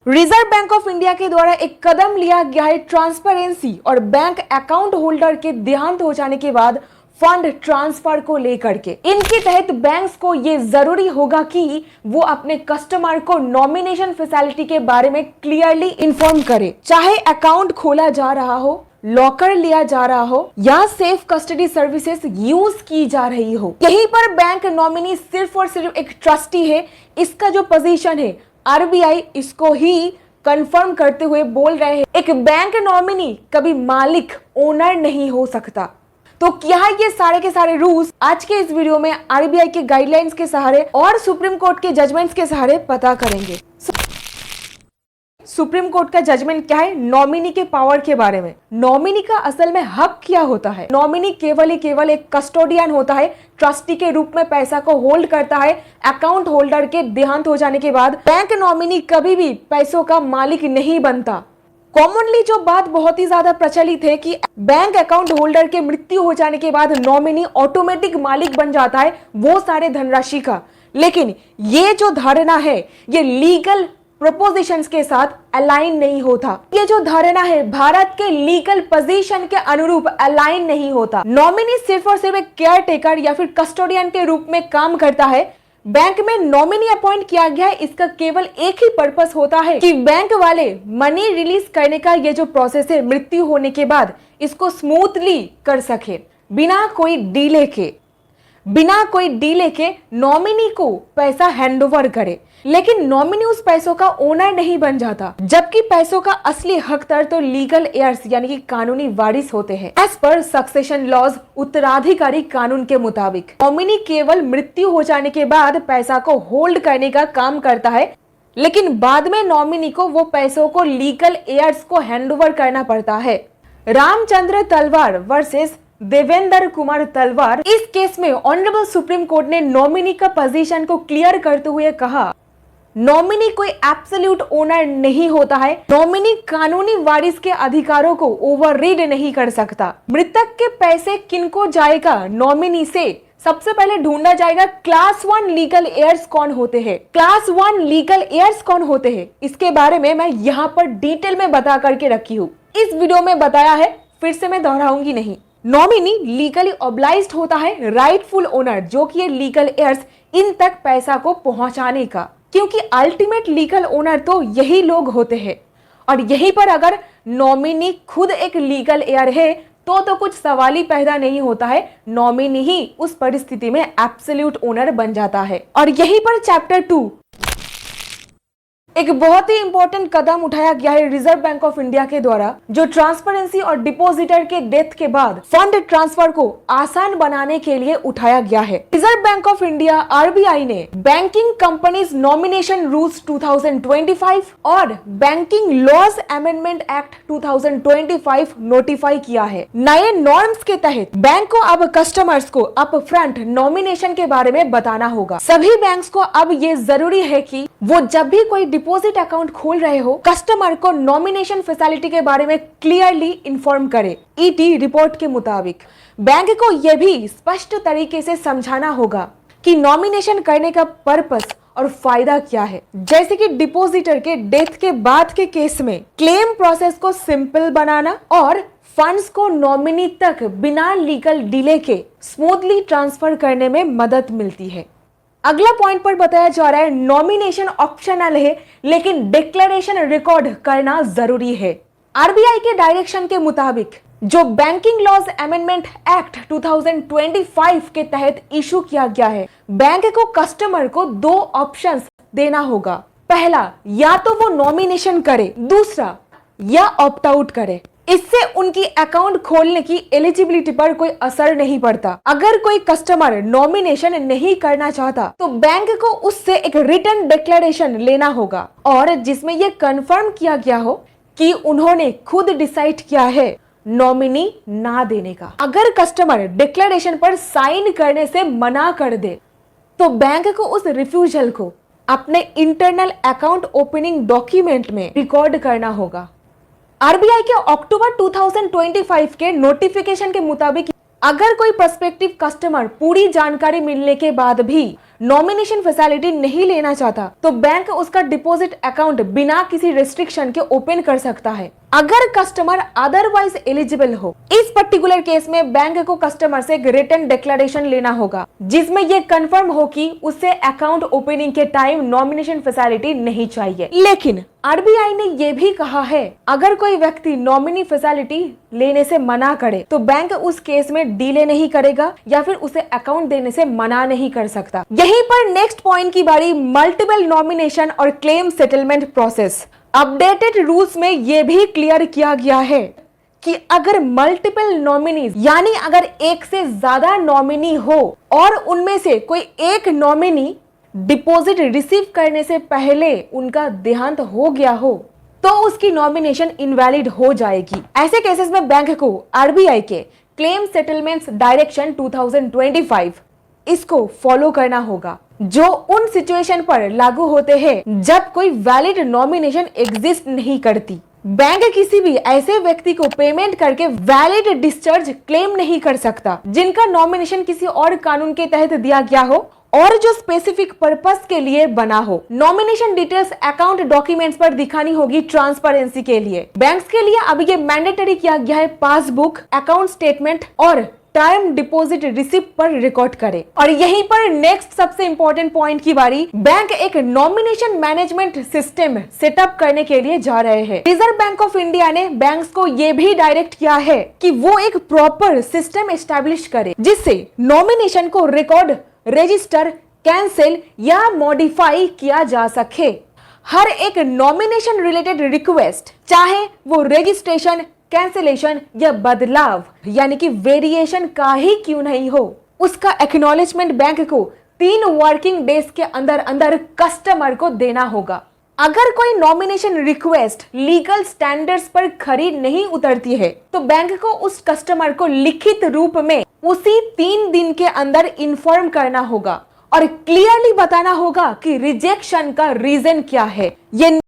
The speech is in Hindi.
रिजर्व बैंक ऑफ इंडिया के द्वारा एक कदम लिया गया है ट्रांसपेरेंसी और बैंक अकाउंट होल्डर के देहांत हो जाने के बाद फंड ट्रांसफर को लेकर के। इनके तहत बैंक्स को ये जरूरी होगा कि वो अपने कस्टमर को नॉमिनेशन फैसिलिटी के बारे में क्लियरली इन्फॉर्म करे, चाहे अकाउंट खोला जा रहा हो, लॉकर लिया जा रहा हो या सेफ कस्टडी सर्विसेज यूज की जा रही हो। यहीं पर बैंक नॉमिनी सिर्फ और सिर्फ एक ट्रस्टी है। इसका जो पोजीशन है आरबीआई इसको ही कंफर्म करते हुए बोल रहे हैं, एक बैंक नॉमिनी कभी मालिक ओनर नहीं हो सकता। तो क्या ये सारे के सारे रूल्स आज के इस वीडियो में आरबीआई के गाइडलाइंस के सहारे और सुप्रीम कोर्ट के जजमेंट्स के सहारे पता करेंगे। सुप्रीम कोर्ट का जजमेंट क्या है नॉमिनी के पावर के बारे में। नॉमिनी का असल में हक क्या होता है? नॉमिनी केवल एक कस्टोडियन होता है, ट्रस्टी के रूप में पैसा को होल्ड करता है। अकाउंट होल्डर के देहांत हो जाने के बाद बैंक नॉमिनी कभी भी पैसों का मालिक नहीं बनता। कॉमनली जो बात बहुत ही ज्यादा प्रचलित है कि बैंक अकाउंट होल्डर के मृत्यु हो जाने के बाद नॉमिनी ऑटोमेटिक मालिक बन जाता है वो सारे धनराशि का। लेकिन ये जो धारणा है ये लीगल प्रोपोजिशंस के साथ अलाइन नहीं होता। ये जो धारणा है भारत के लीगल पोजीशन के अनुरूप अलाइन नहीं होता। नॉमिनी सिर्फ और सिर्फ एक केयर टेकर या फिर कस्टोडियन के रूप में काम करता है। बैंक में नॉमिनी अपॉइंट किया गया है, इसका केवल एक ही पर्पस होता है कि बैंक वाले मनी रिलीज करने का ये जो प्रोसेस है मृत्यु होने के बाद इसको स्मूथली कर सके बिना कोई डीले के नॉमिनी को पैसा हैंडओवर करे। लेकिन नॉमिनी उस पैसों का ओनर नहीं बन जाता, जबकि पैसों का असली हकदार तो लीगल एयर्स यानी कि कानूनी वारिस होते हैं। एज पर सक्सेशन लॉज उत्तराधिकारी कानून के मुताबिक नॉमिनी केवल मृत्यु हो जाने के बाद पैसा को होल्ड करने का काम करता है, लेकिन बाद में नॉमिनी को वो पैसों को लीगल एयर्स को हैंडओवर करना पड़ता है। रामचंद्र तलवार वर्सेस देवेंद्र कुमार तलवार, इस केस में ऑनरेबल सुप्रीम कोर्ट ने नॉमिनी का पोजीशन को क्लियर करते हुए कहा नॉमिनी कोई एब्सोल्यूट ओनर नहीं होता है। नॉमिनी कानूनी वारिस के अधिकारों को ओवररीड नहीं कर सकता। मृतक के पैसे किनको जाएगा नॉमिनी से सबसे पहले ढूंढा जाएगा क्लास 1 लीगल एयर्स कौन होते हैं। क्लास 1 लीगल एयर्स कौन होते हैं इसके बारे में मैं यहाँ पर डिटेल में बता करके रखी हूँ। इस वीडियो में बताया है, फिर से मैं दोहराऊंगी नहीं। नॉमिनी लीगली ऑब्लाइज्ड होता है राइटफुल ओनर जो कि ये लीगल एयर्स इन तक पैसा को पहुंचाने का, क्योंकि अल्टीमेट लीगल ओनर तो यही लोग होते हैं। और यहीं पर अगर नॉमिनी खुद एक लीगल एयर है तो कुछ सवाल ही पैदा नहीं होता है, नॉमिनी ही उस परिस्थिति में एब्सोल्यूट ओनर बन जाता है। और यहीं पर चैप्टर 2 एक बहुत ही इंपॉर्टेंट कदम उठाया गया है रिजर्व बैंक ऑफ इंडिया के द्वारा, जो ट्रांसपेरेंसी और डिपॉजिटर के डेथ के बाद फंड ट्रांसफर को आसान बनाने के लिए उठाया गया है। Reserve Bank of India RBI ने बैंकिंग कंपनीज नॉमिनेशन रूल्स 2025 और banking laws amendment act 2025 notify किया है। नए नॉर्म्स के तहत बैंक को अब कस्टमर्स को अप फ्रंट नॉमिनेशन के बारे में बताना होगा। सभी बैंक्स को अब ये जरूरी है कि वो जब भी कोई डिपॉजिट अकाउंट खोल रहे हो कस्टमर को नॉमिनेशन फैसिलिटी के बारे में क्लियरली इन्फॉर्म करे। ईटी रिपोर्ट के मुताबिक बैंक को यह भी स्पष्ट तरीके से समझाना होगा कि नॉमिनेशन करने का पर्पस और फायदा क्या है। जैसे कि डिपॉजिटर के डेथ के बाद के केस में क्लेम प्रोसेस को सिंपल बनाना और फंड्स को नॉमिनी तक बिना लीगल डिले के स्मूथली ट्रांसफर करने में मदद मिलती है। अगला पॉइंट पर बताया जा रहा है नॉमिनेशन ऑप्शनल है लेकिन डिक्लेरेशन रिकॉर्ड करना जरूरी है। आरबीआई के डायरेक्शन के मुताबिक जो बैंकिंग लॉज अमेंडमेंट एक्ट 2025 के तहत इशू किया गया है, बैंक को कस्टमर को 2 ऑप्शंस देना होगा। पहला, या तो वो नॉमिनेशन करे, दूसरा या ऑप्ट आउट करे। इससे उनकी अकाउंट खोलने की एलिजिबिलिटी पर कोई असर नहीं पड़ता। अगर कोई कस्टमर नॉमिनेशन नहीं करना चाहता तो बैंक को उससे एक रिटन डिक्लेरेशन लेना होगा और जिसमें यह कंफर्म किया गया हो कि उन्होंने खुद डिसाइड किया है नॉमिनी ना देने का। अगर कस्टमर डिक्लेरेशन पर साइन करने से मना कर दे तो बैंक को उस रिफ्यूजल को अपने इंटरनल अकाउंट ओपनिंग डॉक्यूमेंट में रिकॉर्ड करना होगा। आरबीआई के अक्टूबर 2025 के नोटिफिकेशन के मुताबिक अगर कोई प्रोस्पेक्टिव कस्टमर पूरी जानकारी मिलने के बाद भी नॉमिनेशन फैसिलिटी नहीं लेना चाहता तो बैंक उसका डिपॉजिट अकाउंट बिना किसी रिस्ट्रिक्शन के ओपन कर सकता है अगर कस्टमर अदरवाइज एलिजिबल हो। इस पर्टिकुलर केस में बैंक को कस्टमर से एक रिटन डिक्लेरेशन लेना होगा जिसमें यह कंफर्म हो कि उसे अकाउंट ओपनिंग के टाइम नॉमिनेशन फैसिलिटी नहीं चाहिए। लेकिन आरबीआई ने यह भी कहा है अगर कोई व्यक्ति नॉमिनी फैसिलिटी लेने से मना करे तो बैंक उस केस में डिले नहीं करेगा या फिर उसे अकाउंट देने से मना नहीं कर सकता। यहीं पर नेक्स्ट पॉइंट की बारी, मल्टीपल नॉमिनेशन और claim settlement process. Updated rules में यह भी क्लियर किया गया है कि अगर मल्टीपल नॉमिनीज यानी अगर एक से ज्यादा नॉमिनी हो और उनमें से कोई एक नॉमिनी डिपॉजिट रिसीव करने से पहले उनका देहांत हो गया हो तो उसकी नॉमिनेशन इनवैलिड हो जाएगी। ऐसे केसेस में बैंक को आरबीआई के क्लेम सेटलमेंट्स डायरेक्शन 2025 इसको फॉलो करना होगा जो उन सिचुएशन पर लागू होते हैं जब कोई वैलिड नॉमिनेशन एग्जिस्ट नहीं करती। बैंक किसी भी ऐसे व्यक्ति को पेमेंट करके वैलिड डिस्चार्ज क्लेम नहीं कर सकता जिनका नॉमिनेशन किसी और कानून के तहत दिया गया हो और जो स्पेसिफिक पर्पस के लिए बना हो। नॉमिनेशन डिटेल्स अकाउंट डॉक्यूमेंट्स पर दिखानी होगी ट्रांसपेरेंसी के लिए। बैंक्स के लिए अब ये मैंडेटरी किया गया है पासबुक, अकाउंट स्टेटमेंट और टाइम डिपॉजिट रिसिप्ट पर रिकॉर्ड करे। और यहीं पर नेक्स्ट सबसे इंपॉर्टेंट पॉइंट की बारी, बैंक एक नॉमिनेशन मैनेजमेंट सिस्टम सेटअप करने के लिए जा रहे हैं। रिजर्व बैंक ऑफ इंडिया ने बैंक्स को यह भी डायरेक्ट किया है कि वो एक प्रॉपर सिस्टम एस्टैब्लिश करे जिससे नॉमिनेशन को रिकॉर्ड, रजिस्टर, कैंसिल या मॉडिफाई किया जा सके। हर एक नॉमिनेशन रिलेटेड रिक्वेस्ट, चाहे वो रजिस्ट्रेशन, कैंसिलेशन या बदलाव यानी कि वेरिएशन का ही क्यों नहीं हो, उसका एक्नॉलेजमेंट बैंक को 3 वर्किंग डेज के अंदर अंदर कस्टमर को देना होगा। अगर कोई नॉमिनेशन रिक्वेस्ट लीगल स्टैंडर्ड्स पर खरी नहीं उतरती है तो बैंक को उस कस्टमर को लिखित रूप में उसी 3 दिन के अंदर इन्फॉर्म करना होगा और क्लियरली बताना होगा कि रिजेक्शन का रीजन क्या है। ये